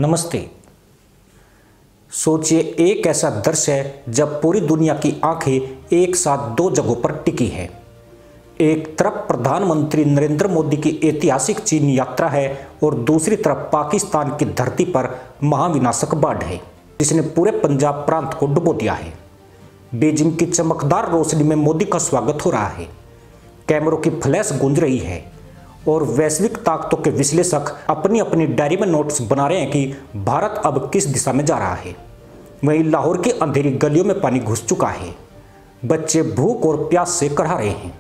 नमस्ते। सोचिए, एक ऐसा दृश्य है जब पूरी दुनिया की आंखें एक साथ दो जगहों पर टिकी है। एक तरफ प्रधानमंत्री नरेंद्र मोदी की ऐतिहासिक चीन यात्रा है और दूसरी तरफ पाकिस्तान की धरती पर महाविनाशक बाढ़ है जिसने पूरे पंजाब प्रांत को डुबो दिया है। बीजिंग की चमकदार रोशनी में मोदी का स्वागत हो रहा है, कैमरों की फ्लैश गूंज रही है और वैश्विक ताकतों के विश्लेषक अपनी अपनी डायरी में नोट्स बना रहे हैं कि भारत अब किस दिशा में जा रहा है। वहीं लाहौर की अंधेरी गलियों में पानी घुस चुका है, बच्चे भूख और प्यास से करहा रहे हैं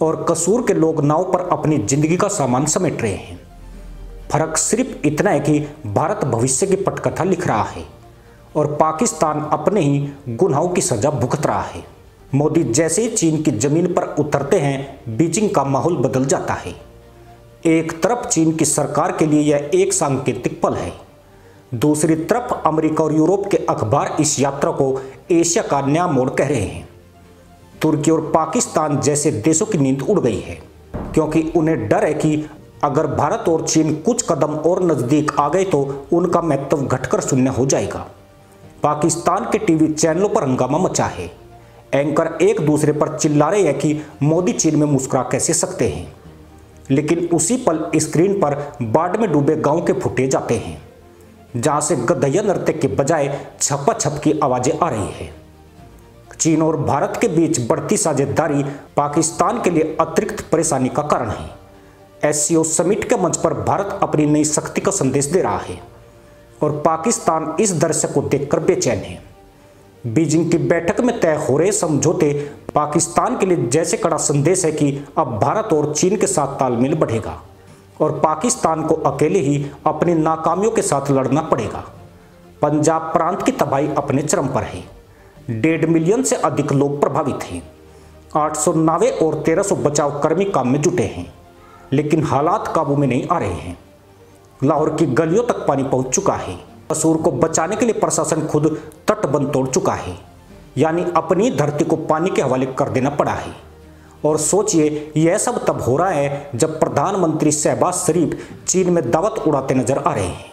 और कसूर के लोग नाव पर अपनी जिंदगी का सामान समेट रहे हैं। फर्क सिर्फ इतना है कि भारत भविष्य की पटकथा लिख रहा है और पाकिस्तान अपने ही गुनाहों की सजा भुगत रहा है। मोदी जैसे ही चीन की जमीन पर उतरते हैं, बीजिंग का माहौल बदल जाता है। एक तरफ चीन की सरकार के लिए यह एक सांकेतिक पल है, दूसरी तरफ अमेरिका और यूरोप के अखबार इस यात्रा को एशिया का नया मोड़ कह रहे हैं। तुर्की और पाकिस्तान जैसे देशों की नींद उड़ गई है क्योंकि उन्हें डर है कि अगर भारत और चीन कुछ कदम और नजदीक आ गए तो उनका महत्व घटकर शून्य हो जाएगा। पाकिस्तान के टीवी चैनलों पर हंगामा मचा है। एंकर एक दूसरे पर चिल्ला रहे हैं कि मोदी चीन में मुस्कुरा कैसे सकते हैं, लेकिन उसी पल स्क्रीन पर बाढ़ में डूबे गांव के फुटेज आते हैं जहां से गधैया नृत्य के बजाय छप्पा की आवाजें आ रही है। चीन और भारत के बीच बढ़ती साझेदारी पाकिस्तान के लिए अतिरिक्त परेशानी का कारण है। एससीओ समिट के मंच पर भारत अपनी नई शक्ति का संदेश दे रहा है और पाकिस्तान इस दृश्य को देखकर बेचैन है। बीजिंग की बैठक में तय हो रहे समझौते पाकिस्तान के लिए जैसे कड़ा संदेश है कि अब भारत और चीन के साथ तालमेल बढ़ेगा और पाकिस्तान को अकेले ही अपनी नाकामियों के साथ लड़ना पड़ेगा। पंजाब प्रांत की तबाही अपने चरम पर है। 1.5 मिलियन से अधिक लोग प्रभावित हैं। 800 नावें और 1300 बचाव कर्मी काम में जुटे हैं, लेकिन हालात काबू में नहीं आ रहे हैं। लाहौर की गलियों तक पानी पहुंच चुका है। कसूर को बचाने के लिए प्रशासन खुद तटबंध तोड़ चुका है, यानी अपनी धरती को पानी के हवाले कर देना पड़ा है। और सोचिए, यह सब तब हो रहा है जब प्रधानमंत्री शहबाज शरीफ चीन में दावत उड़ाते नजर आ रहे हैं।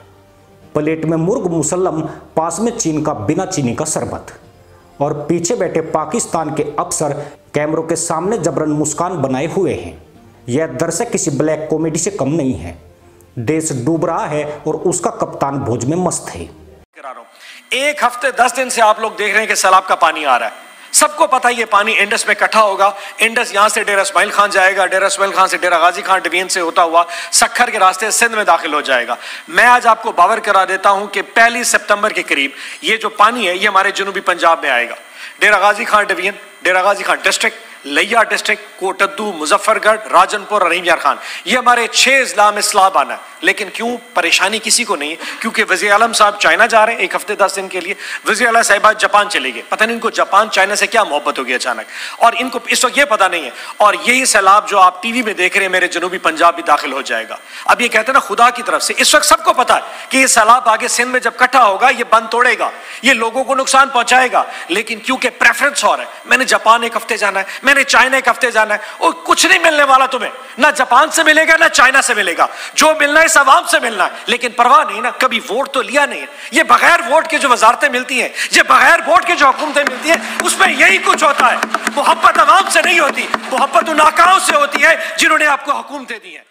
प्लेट में मुर्ग मुसल्लम, पास में चीन का बिना चीनी का शरबत और पीछे बैठे पाकिस्तान के अफसर कैमरों के सामने जबरन मुस्कान बनाए हुए हैं। यह दृश्य किसी ब्लैक कॉमेडी से कम नहीं है। देश डूब रहा है और उसका कप्तान भोज में मस्त है। एक हफ्ते 10 दिन से आप लोग देख रहे हैं कि सैलाब का पानी आ रहा है। सबको पता है ये पानी इंडस में इकट्ठा होगा। इंडस यहां से डेरा इस्माइल खान जाएगा, डेरा इस्माइल खान से डेरा गाजी खान डिवीजन से होता हुआ सक्खर के रास्ते सिंध में दाखिल हो जाएगा। मैं आज आपको बावर करा देता हूं कि 1 सितंबर के करीब ये जो पानी है ये हमारे जनूबी पंजाब में आएगा। डेरा गाजी खान डिवीजन, डेरा गाजी खान डिस्ट्रिक्ट, लिया डिस्ट्रिक्ट, कोटद्दू, मुजफ्फरगढ़, राजनपुर, रहीम यार खान, ये हमारे 6 जिला में सैलाब आना है। लेकिन क्यों परेशानी किसी को नहीं है, क्योंकि वज़ीर आलम साहब चाइना जा रहे हैं 1 हफ्ते 10 दिन के लिए। वज़ीर आला साहिबा जापान चले गए। पता नहीं इनको जापान चाइना से क्या मोहब्बत हो गई अचानक, और इनको इस वक्त ये पता नहीं है। और यही सैलाब जो आप टीवी में देख रहे हैं मेरे जनूबी पंजाब भी दाखिल हो जाएगा। अब ये कहते हैं ना खुदा की तरफ से, इस वक्त सबको पता है कि ये सैलाब आगे सिंध में जब इकट्ठा होगा ये बंद तोड़ेगा, ये लोगों को नुकसान पहुंचाएगा। लेकिन क्योंकि प्रेफरेंस हो रहा है, मैंने जापान 1 हफ्ते जाना है, मैंने चाइना 1 हफ्ते जाना है, और कुछ नहीं मिलने वाला तुम्हें, ना जापान से मिलेगा ना चाइना से मिलेगा। जो मिलना है इस अवाम से मिलना है। लेकिन परवाह नहीं ना, कभी वोट तो लिया नहीं है। ये बगैर वोट के जो वजारतें मिलती हैं, ये बगैर वोट के जो हुकूमतें मिलती हैं, उसमें यही कुछ होता है। मोहब्बत अवाम से नहीं होती, मोहब्बत उन आकाओं से होती है जिन्होंने आपको हुकूमतें दी हैं।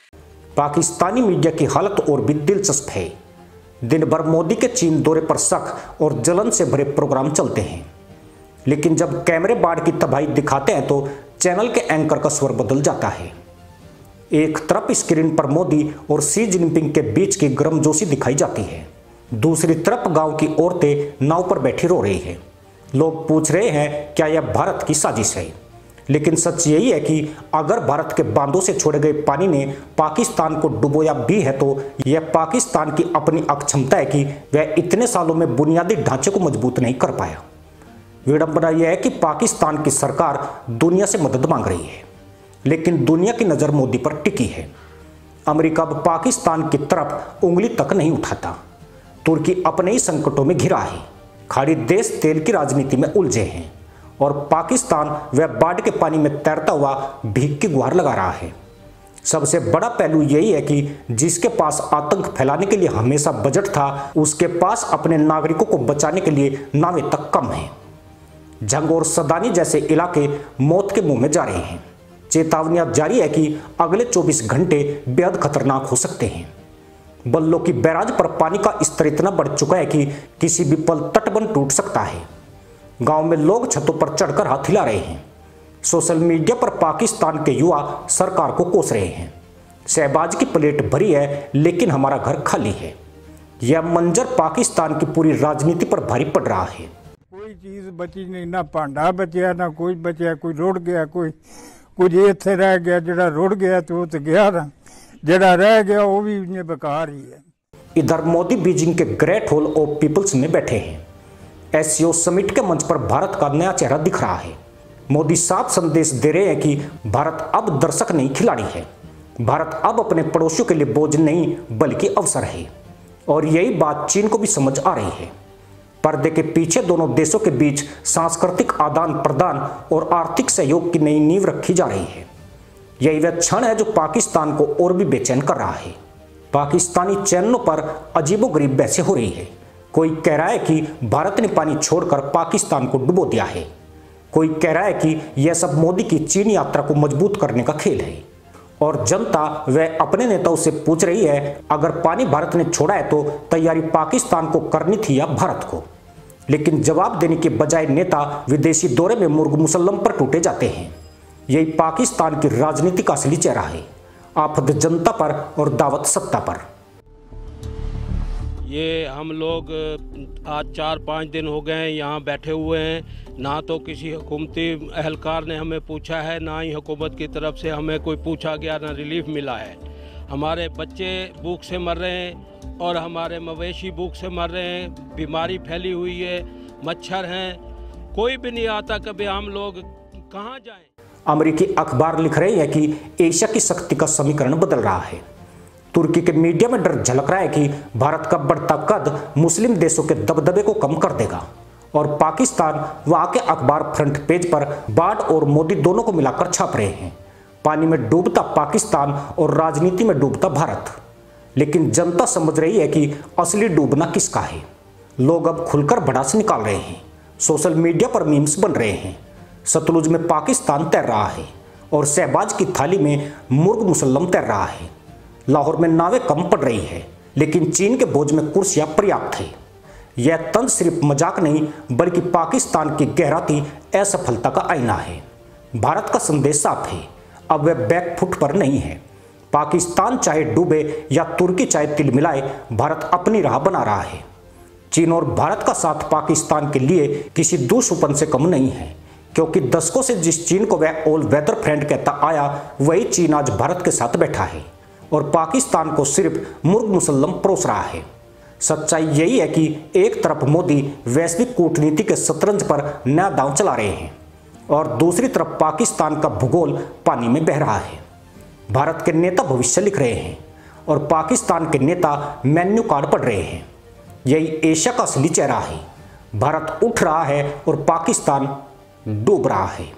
पाकिस्तानी मीडिया की हालत और भी दिलचस्प है। दिन भर मोदी के चीन दौरे पर शक और जलन से भरे प्रोग्राम चलते हैं, लेकिन जब कैमरे बाढ़ की तबाही दिखाते हैं तो चैनल के एंकर का स्वर बदल जाता है। एक तरफ स्क्रीन पर मोदी और शी जिनपिंग के बीच की गर्मजोशी दिखाई जाती है, दूसरी तरफ गांव की औरतें नाव पर बैठी रो रही हैं। लोग पूछ रहे हैं क्या यह भारत की साजिश है, लेकिन सच यही है कि अगर भारत के बांधों से छोड़े गए पानी ने पाकिस्तान को डुबोया भी है तो यह पाकिस्तान की अपनी अक्षमता है कि वह इतने सालों में बुनियादी ढांचे को मजबूत नहीं कर पाया। विडंबना यह है कि पाकिस्तान की सरकार दुनिया से मदद मांग रही है, लेकिन दुनिया की नज़र मोदी पर टिकी है। अमेरिका अब पाकिस्तान की तरफ उंगली तक नहीं उठाता। तुर्की अपने ही संकटों में घिरा है। खाड़ी देश तेल की राजनीति में उलझे हैं और पाकिस्तान वह बाढ़ के पानी में तैरता हुआ भीख की गुहार लगा रहा है। सबसे बड़ा पहलू यही है कि जिसके पास आतंक फैलाने के लिए हमेशा बजट था, उसके पास अपने नागरिकों को बचाने के लिए नावें तक कम हैं। झंग और सदानी जैसे इलाके मौत के मुंह में जा रहे हैं। चेतावनियां जारी है कि अगले 24 घंटे बेहद खतरनाक हो सकते हैं। बल्लो की बैराज पर पानी का स्तर इतना बढ़ चुका है कि किसी भी पल तटबंध टूट सकता है। गांव में लोग छतों पर चढ़कर हाथ हिला रहे हैं। सोशल मीडिया पर पाकिस्तान के युवा सरकार को कोस रहे हैं। शहबाज की प्लेट भरी है लेकिन हमारा घर खाली है। यह मंजर पाकिस्तान की पूरी राजनीति पर भारी पड़ रहा है। कोई चीज बची नहीं, ना भांडा बचा ना कोई बचा, कोई रुड़ गया, कोई कुछ इत्थे रह गया। जड़ा रुड़ गया तो गया ना, जड़ा रह गया वो भी बेकार ही है। इधर मोदी बीजिंग के ग्रेट हॉल ऑफ पीपल्स में बैठे हैं। एससीओ समिट के मंच पर भारत का नया चेहरा दिख रहा है। मोदी साफ संदेश दे रहे हैं कि भारत अब दर्शक नहीं खिलाड़ी है। भारत अब अपने पड़ोसियों के लिए बोझ नहीं बल्कि अवसर है। और यही बात चीन को भी समझ आ रही है। पर्दे के पीछे दोनों देशों के बीच सांस्कृतिक आदान प्रदान और आर्थिक सहयोग की नई नींव रखी जा रही है। यही वह क्षण है जो पाकिस्तान को और भी बेचैन कर रहा है। पाकिस्तानी चैनलों पर अजीबोगरीब बहसें हो रही है। कोई कह रहा है कि भारत ने पानी छोड़कर पाकिस्तान को डुबो दिया है। कोई कह रहा है कि यह सब मोदी की चीन यात्रा को मजबूत करने का खेल है। और जनता वह अपने नेताओं से पूछ रही है, अगर पानी भारत ने छोड़ा है तो तैयारी पाकिस्तान को करनी थी या भारत को। लेकिन जवाब देने के बजाय नेता विदेशी दौरे में मुर्ग मुसल्लम पर टूटे जाते हैं। यही पाकिस्तान की राजनीति का असली चेहरा है। आफत जनता पर और दावत सत्ता पर। ये हम लोग आज 4-5 दिन हो गए हैं यहाँ बैठे हुए हैं। ना तो किसी हुकूमती एहलकार ने हमें पूछा है, ना ही हुकूमत की तरफ से हमें कोई पूछा गया, ना रिलीफ मिला है। हमारे बच्चे भूख से मर रहे हैं और हमारे मवेशी भूख से मर रहे हैं। बीमारी फैली हुई है, मच्छर हैं, कोई भी नहीं आता। कभी हम लोग कहाँ जाएं? अमेरिकी अखबार लिख रहे हैं कि एशिया की शक्ति का समीकरण बदल रहा है। तुर्की के मीडिया में डर झलक रहा है कि भारत का बढ़ता कद मुस्लिम देशों के दबदबे को कम कर देगा। और पाकिस्तान वहां के अखबार फ्रंट पेज पर बाढ़ और मोदी दोनों को मिलाकर छाप रहे हैं। पानी में डूबता पाकिस्तान और राजनीति में डूबता भारत। लेकिन जनता समझ रही है कि असली डूबना किसका है। लोग अब खुलकर भड़ास निकाल रहे हैं। सोशल मीडिया पर मीम्स बन रहे हैं। सतलुज में पाकिस्तान तैर रहा है और शहबाज की थाली में मुर्ग मुसल्लम तैर रहा है। लाहौर में नावें कम पड़ रही है लेकिन चीन के बोझ में कुर्सियां पर्याप्त है। यह तंज सिर्फ मजाक नहीं बल्कि पाकिस्तान की गहराती असफलता का आईना है। भारत का संदेश साफ है, अब वह बैकफुट पर नहीं है। पाकिस्तान चाहे डूबे या तुर्की चाहे तिल मिलाए, भारत अपनी राह बना रहा है। चीन और भारत का साथ पाकिस्तान के लिए किसी दुश्मन से कम नहीं है, क्योंकि दशकों से जिस चीन को वह ऑल वेदर फ्रेंड कहता आया, वही चीन आज भारत के साथ बैठा है और पाकिस्तान को सिर्फ मुर्ग मुसल्लम परोस रहा है। सच्चाई यही है कि एक तरफ मोदी वैश्विक कूटनीति के शतरंज पर नया दांव चला रहे हैं और दूसरी तरफ पाकिस्तान का भूगोल पानी में बह रहा है। भारत के नेता भविष्य लिख रहे हैं और पाकिस्तान के नेता मेन्यू कार्ड पढ़ रहे हैं। यही एशिया का असली चेहरा है। भारत उठ रहा है और पाकिस्तान डूब रहा है।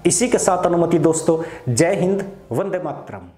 इसी के साथ अनुमति दोस्तों, जय हिंद, वंदे मातरम।